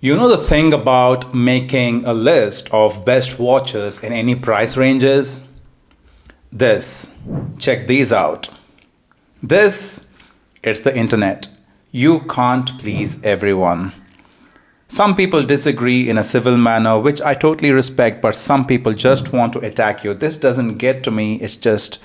You know the thing about making a list of best watches in any price ranges? Check these out. It's the internet. You can't please everyone. Some people disagree in a civil manner, which I totally respect, but some people just want to attack you. This doesn't get to me. It's just,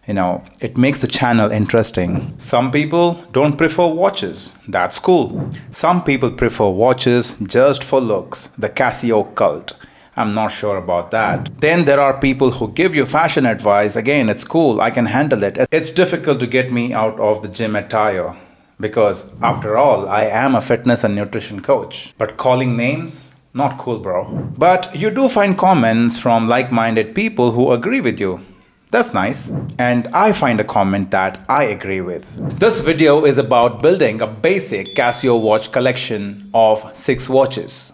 it makes the channel interesting. Some people don't prefer watches. That's cool. Some people prefer watches just for looks. The Casio cult. I'm not sure about that. Then there are people who give you fashion advice. Again, it's cool. I can handle it. It's difficult to get me out of the gym attire because, after all, I am a fitness and nutrition coach. But calling names? Not cool, bro. But you do find comments from like-minded people who agree with you. That's nice. And I find a comment that I agree with. This video is about building a basic Casio watch collection of 6 watches.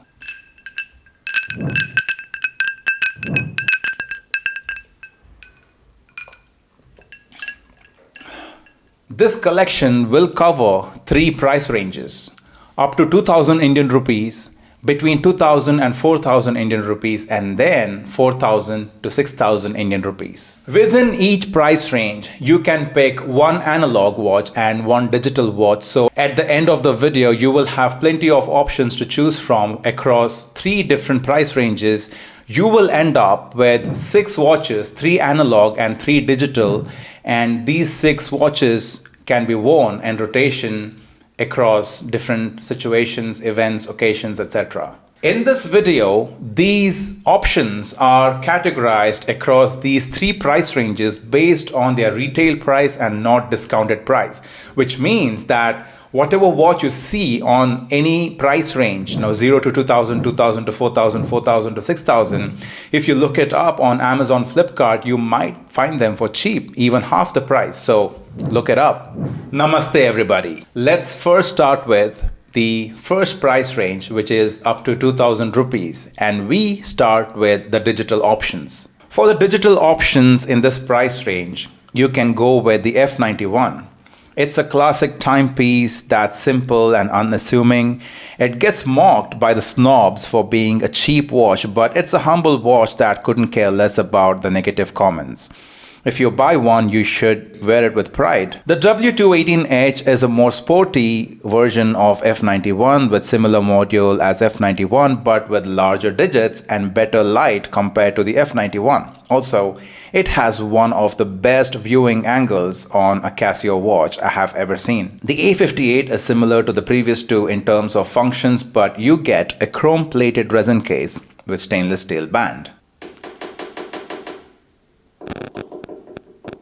This collection will cover 3 price ranges, up to 2000 Indian rupees, between 2000 and 4000 Indian rupees, and then 4000 to 6000 Indian rupees. Within each price range, you can pick one analog watch and one digital watch. So at the end of the video, you will have plenty of options to choose from across 3 different price ranges. You will end up with 6 watches, 3 analog and 3 digital, and these 6 watches can be worn in rotation across different situations, events, occasions, etc. In this video, these options are categorized across these 3 price ranges based on their retail price and not discounted price, which means that whatever watch you see on any price range, 0 to 2000, 2000 to 4000, 4000 to 6000, if you look it up on Amazon, Flipkart, you might find them for cheap, even half the price. So look it up. Namaste everybody. Let's first start with the first price range, which is up to 2000 rupees, and we start with the digital options. For the digital options in this price range, you can go with the F91. It's a classic timepiece that's simple and unassuming. It gets mocked by the snobs for being a cheap watch, but it's a humble watch that couldn't care less about the negative comments. If you buy one, you should wear it with pride. The W218H is a more sporty version of F91 with similar module as F91 but with larger digits and better light compared to the F91. Also, it has one of the best viewing angles on a Casio watch I have ever seen. The A58 is similar to the previous 2 in terms of functions, but you get a chrome-plated resin case with stainless steel band.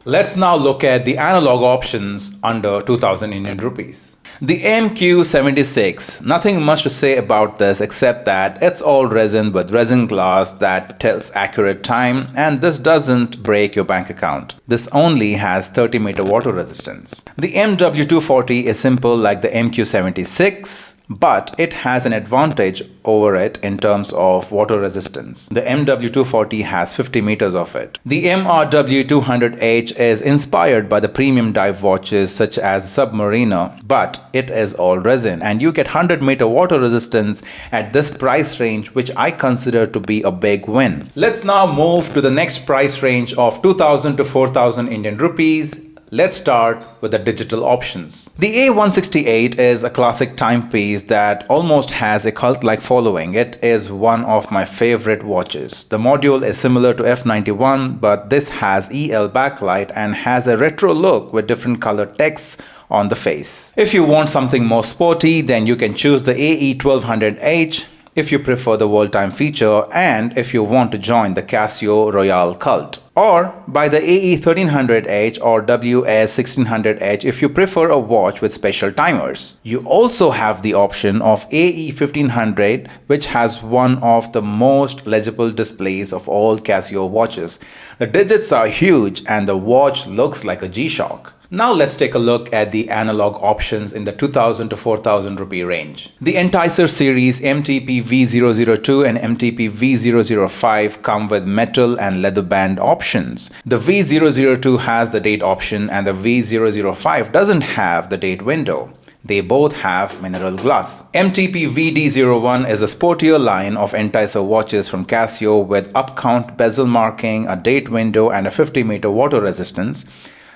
Let's now look at the analog options under 2000 Indian rupees. The MQ76, nothing much to say about this except that it's all resin with resin glass that tells accurate time, and this doesn't break your bank account. This only has 30 meter water resistance. The MW240 is simple like the MQ76, but it has an advantage over it in terms of water resistance. The MW240 has 50 meters of it. The MRW200H is inspired by the premium dive watches such as Submariner, but it is all resin, and you get 100 meter water resistance at this price range, which I consider to be a big win. Let's now move to the next price range of 2000 to 4000 Indian rupees. Let's start with the digital options. The A168 is a classic timepiece that almost has a cult-like following. It is one of my favorite watches. The module is similar to F91, but this has EL backlight and has a retro look with different color texts on the face. If you want something more sporty, then you can choose the AE1200H if you prefer the world time feature and if you want to join the Casio Royale cult. Or buy the AE1300H or WS1600H if you prefer a watch with special timers. You also have the option of AE1500, which has one of the most legible displays of all Casio watches. The digits are huge and the watch looks like a G-Shock. Now let's take a look at the analog options in the 2000 to 4000 rupee range. The Enticer series MTP V002 and MTP V005 come with metal and leather band options. The V002 has the date option and the V005 doesn't have the date window. They both have mineral glass. MTP VD01 is a sportier line of enticer watches from Casio with up-count bezel marking, a date window and a 50-meter water resistance.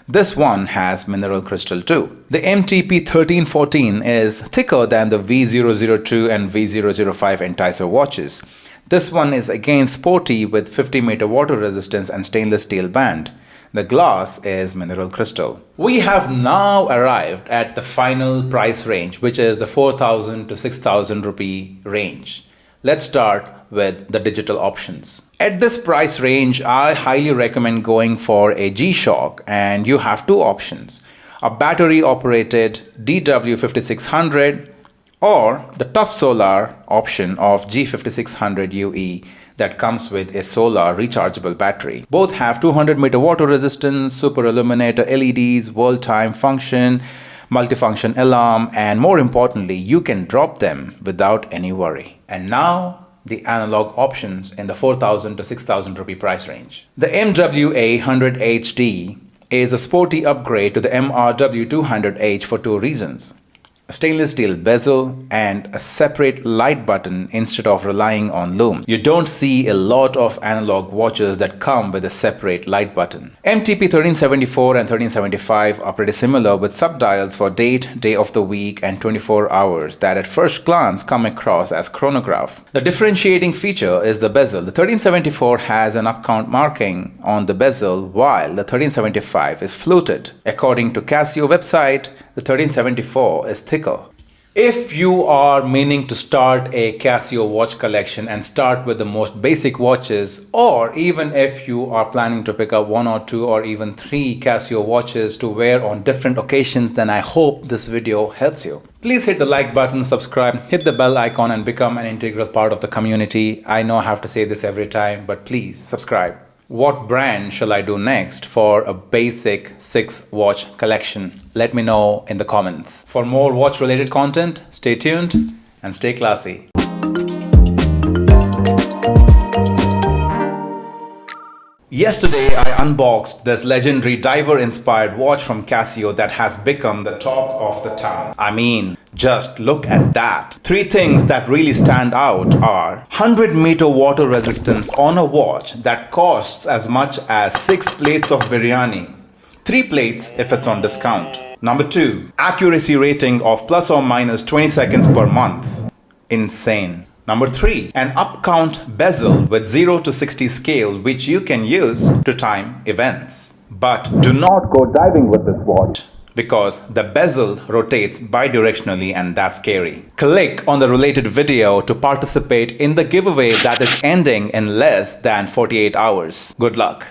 This one has mineral crystal too. The MTP 1314 is thicker than the V002 and V005 enticer watches. This one is again sporty with 50-meter water resistance and stainless steel band. The glass is mineral crystal. We have now arrived at the final price range, which is the 4,000 to 6,000 rupee range. Let's start with the digital options. At this price range, I highly recommend going for a G-Shock, and you have two options: a battery operated DW5600 or the tough solar option of G5600UE that comes with a solar rechargeable battery. Both have 200-meter water resistance, super illuminator LEDs, world time function, multifunction alarm, and more importantly, you can drop them without any worry. And now the analog options in the 4,000 to 6,000 rupee price range. The MWA 100HD is a sporty upgrade to the MRW 200H for two reasons: a stainless steel bezel and a separate light button instead of relying on lume. You don't see a lot of analog watches that come with a separate light button. MTP 1374 and 1375 are pretty similar with subdials for date, day of the week and 24 hours that at first glance come across as chronograph. The differentiating feature is the bezel. The 1374 has an up-count marking on the bezel while the 1375 is fluted. According to Casio website, the 1374 is thicker. If you are meaning to start a Casio watch collection and start with the most basic watches, or even if you are planning to pick up one or two or even three Casio watches to wear on different occasions, then I hope this video helps you. Please hit the like button, subscribe, hit the bell icon and become an integral part of the community. I know I have to say this every time, but please subscribe. What brand shall I do next for a basic 6-watch collection? Let me know in the comments. For more watch related content, stay tuned and stay classy. Yesterday, I unboxed this legendary diver-inspired watch from Casio that has become the talk of the town. I mean, just look at that. Three things that really stand out are 100-meter water resistance on a watch that costs as much as 6 plates of biryani. 3 plates if it's on discount. Number 2, accuracy rating of plus or minus 20 seconds per month. Insane. Number 3, an up-count bezel with 0 to 60 scale which you can use to time events. But do not go diving with this watch because the bezel rotates bidirectionally and that's scary. Click on the related video to participate in the giveaway that is ending in less than 48 hours. Good luck.